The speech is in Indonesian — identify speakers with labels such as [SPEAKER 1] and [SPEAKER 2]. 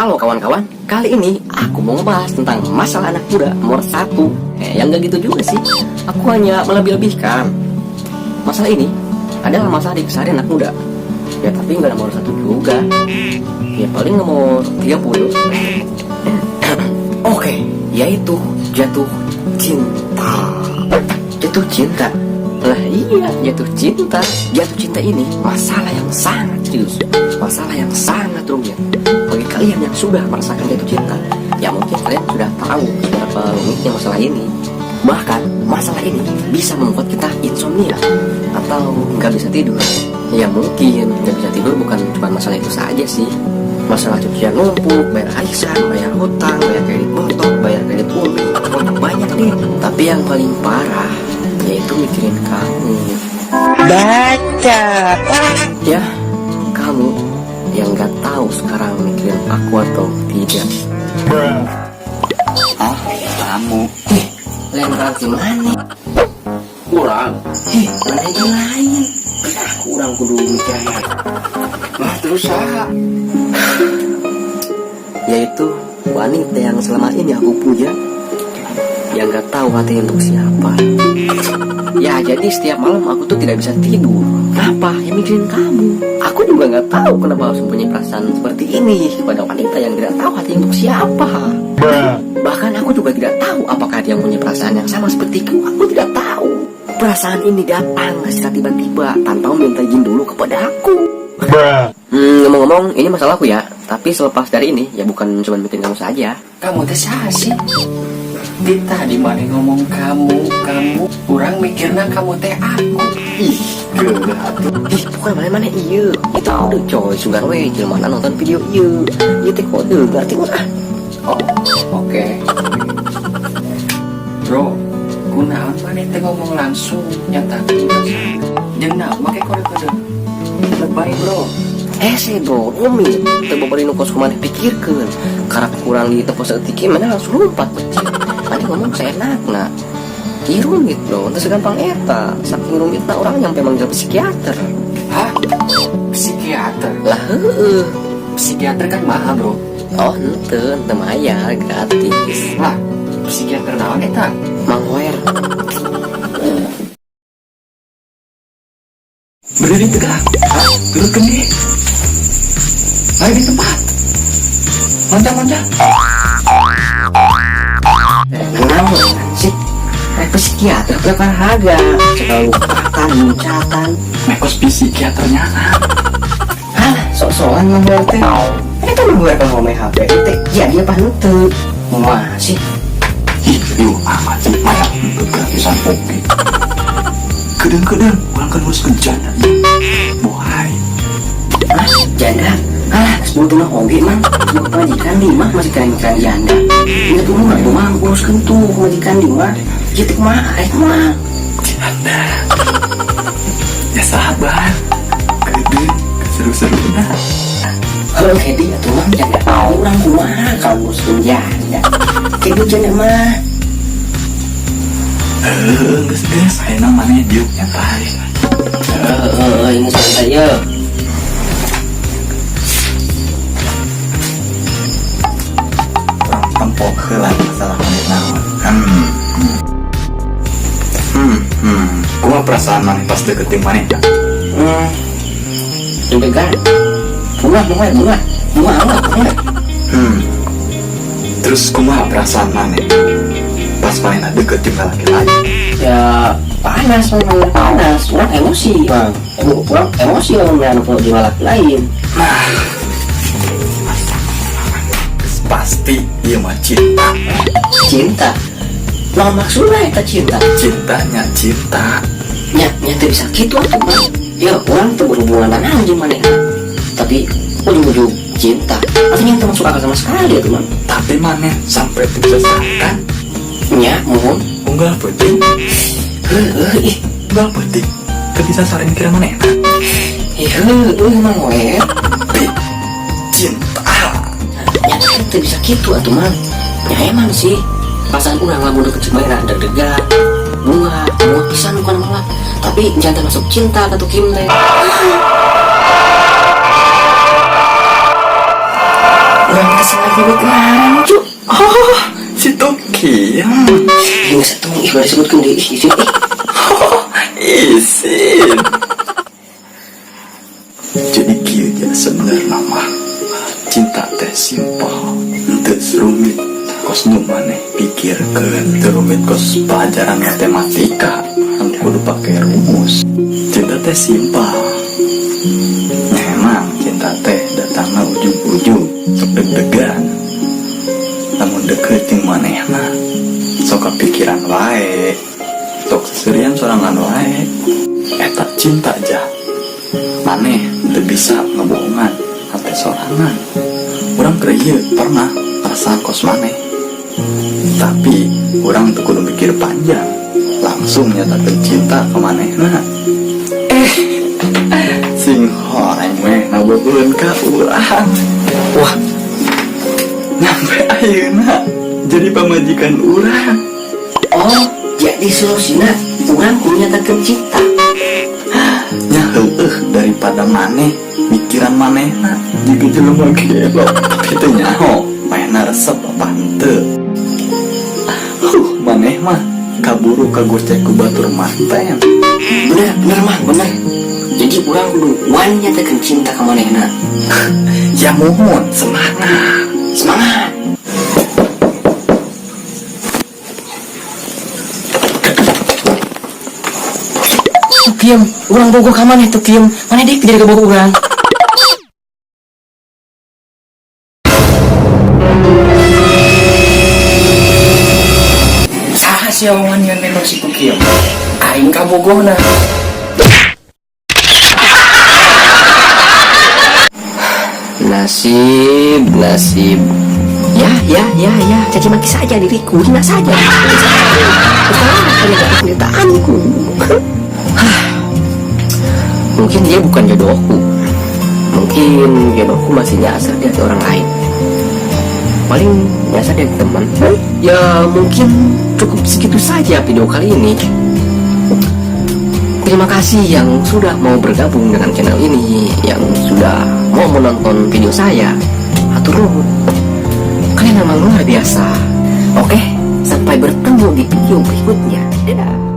[SPEAKER 1] Halo kawan-kawan, kali ini aku mau ngebahas tentang masalah anak muda nomor 1. Yang gak gitu juga sih, aku hanya melebih-lebihkan. Masalah ini adalah masalah di keseharian anak muda. Ya tapi gak nomor 1 juga. Ya paling nomor 30. Oke, yaitu jatuh cinta. Jatuh cinta. Lah iya, jatuh cinta. Jatuh cinta ini masalah yang sangat serius, masalah yang sangat rumit. Bagi kalian yang sudah merasakan jatuh cinta, ya mungkin kalian sudah tahu seberapa rumitnya masalah ini. Bahkan masalah ini bisa membuat kita insomnia atau nggak bisa tidur. Ya mungkin nggak bisa tidur bukan cuma masalah itu saja sih. Masalah cucian numpuk, bayar arisan, bayar hutang, bayar kredit motor, bayar kredit mobil, banyak deh. Tapi yang paling parah yaitu mikirin kamu.
[SPEAKER 2] Baca.
[SPEAKER 1] Ya, kamu yang nggak tahu sekarang mikirin aku atau tidak.
[SPEAKER 2] Oh, kamu.
[SPEAKER 1] Lain berarti mana?
[SPEAKER 2] Kurang.
[SPEAKER 1] Mana yang lain? Kurang kudu mikirnya.
[SPEAKER 2] Nah, terus saha?
[SPEAKER 1] Yaitu wanita yang selama ini aku puja, yang nggak tahu hati untuk siapa. Ya jadi setiap malam aku tuh tidak bisa tidur. Kenapa? Ya mikirin kamu. Aku juga nggak tahu kenapa harus mempunyai perasaan seperti ini kepada wanita yang tidak tahu hati untuk siapa. Bahkan aku juga tidak tahu apakah dia punya perasaan yang sama sepertiku. Aku tidak tahu. Perasaan ini datang secara tiba-tiba tanpa meminta izin dulu kepada aku. Ngomong-ngomong, ini masalahku ya. Tapi selepas dari ini, ya bukan cuma mikirin kamu saja.
[SPEAKER 2] Kamu teh saha sih? Di tadi mana ngomong kamu, kurang mikirna kamu teh aku.
[SPEAKER 1] Ih, bukan mana-mana iya. Itu kode coy, sugar we, jelmana nonton video iya. Itu kode, berarti mah.
[SPEAKER 2] Oh, oke. Bro, kunaon mana teh ngomong langsung nyatakan. Jeung naon make kode-kode. Lebay, bro.
[SPEAKER 1] Sih bro, umi terbobori nu kos kumaneh pikirkeun. Karak kurang di tempat seetik mana langsung lompat pecih. Mana ngomong seenakna. Ieu rumit bro, teu segampang eta. Saking rumitna orang nyampe manggil psikiater.
[SPEAKER 2] Hah? Psikiater?
[SPEAKER 1] Lah heueuh.
[SPEAKER 2] Psikiater kan mahal, bro.
[SPEAKER 1] Oh henteu bayar gratis.
[SPEAKER 2] Lah, psikiater naon eta?
[SPEAKER 1] Mang Hoer.
[SPEAKER 2] Berdiri tegak. Hah? Turutkeun di. Ayo di tempat. Loncat.
[SPEAKER 1] Naon sih? Rek psikiater berapa harga? Selalu makan, muncatan.
[SPEAKER 2] Mekos psikiaternya.
[SPEAKER 1] Alah, sok-sokan Mang Hoer teh. Eta nu buat ngomong HP teh. Ya dia panuteu. Masih.
[SPEAKER 2] Ih, yuk amat sih mayak gratisan oke. Kedeng orang kan harus kencana. Bohai.
[SPEAKER 1] Janda. Sebetulnya oge mang. Majikan di mah masih keren-keren janda. Ingat umur itu mang uruskeun tuh majikan di mah. Jadi kumaha mah.
[SPEAKER 2] Janda. Ya sabar. Kedeng seru-serunya.
[SPEAKER 1] Kalau kayak dia tuh mang janda orang kumaha kalau uruskeun janda. Kayak janda mah.
[SPEAKER 2] Geus saya namanya diuk yang lain.
[SPEAKER 1] Ini santai ya.
[SPEAKER 2] Orang tempok heula masalah mana naon. Kumaha perasaan mana pas deketin mana ya?
[SPEAKER 1] Deg-degan. Bunga.
[SPEAKER 2] Terus kumaha perasaan mana? Pas mana deketin laki lain?
[SPEAKER 1] Ya panas, orang emosi bang. Orang emosi kalau melihat laki lain.
[SPEAKER 2] Pasti iya mah
[SPEAKER 1] Cinta. Nah maksudnya itu cinta.
[SPEAKER 2] Cintanya cinta.
[SPEAKER 1] Nyata bisa gitu tuh bang. Ya orang tuh berhubungan dengan anjing mana. Tapi ujung-ujung cinta. Artinya itu masuk akal sama sekali ya teman.
[SPEAKER 2] Tapi mana sampai diselesaikan?
[SPEAKER 1] Ya mohon.
[SPEAKER 2] Enggak penting. Enggak penting. Gak bisa saling kira mana enak.
[SPEAKER 1] Emang weh.
[SPEAKER 2] Cinta.
[SPEAKER 1] Nyata itu bisa gitu atuh man. Ya emang sih. Perasaan orang lamun deket cemana deg-degan. Bunga, mau pisan bukan malah. Tapi jangan masuk cinta ke Kim teh. orang kita sengaja berkenalan, cuk.
[SPEAKER 2] Oh, si Tuki.
[SPEAKER 1] Ini satu ih baru disebutkan deh isin.
[SPEAKER 2] Oh, isin. Jadi kieu ya sebenarnya mah cinta teh simpel, teu rumit. Kos nu maneh pikirkeun teu rumit kos pelajaran matematika, anu kudu pake rumus. Cinta teh simpel. Memang cinta teh datangna ujug-ujug, sok deg-degan. Namun deket jeung manehna, sok kepikiran wae, sok seserian sorangan wae. Eta cinta aja. Maneh teu bisa ngebohongan hati sorangan. Urang kerja pernah perasaan kos maneh, tapi urang teu kudu mikir panjang, langsung nyatakeun cinta ke manehna. Sing horeng meh ngabogoheun ka urang. Wah, nyampe ayeuna jadi pamajikan urang.
[SPEAKER 1] Oh, jadi solusinya orang menyatakan cinta.
[SPEAKER 2] Nya heueuh daripada maneh mikiran manehna jiga jelema gelo. Kitu nyaho, manehna resep apa henteu. Maneh mah kaburu kagocek ku batur manten.
[SPEAKER 1] Bener mah, bener. Jadi orang kudu wani nyatakan cinta ke manehna.
[SPEAKER 2] Ya mohon semangat.
[SPEAKER 1] Semangat. Tukiem, orang bogoh ka maneh Tukiem. Maneh dik jadi kebogoh urang. Saha si omongan yang memang si Tukiem. Aing ka bogohna. Nasib. Ya, caci maki saja diriku, hina saja. Pendetaanku. Mungkin dia bukan jodohku. Mungkin jodohku masih nyasar di hati orang lain. Paling nyasar dari teman. Ya mungkin cukup segitu saja video kali ini. Terima kasih yang sudah mau bergabung dengan channel ini, yang sudah mau menonton video saya. Hatur nuhun. Kalian memang luar biasa. Oke, sampai bertemu di video berikutnya. Dadah.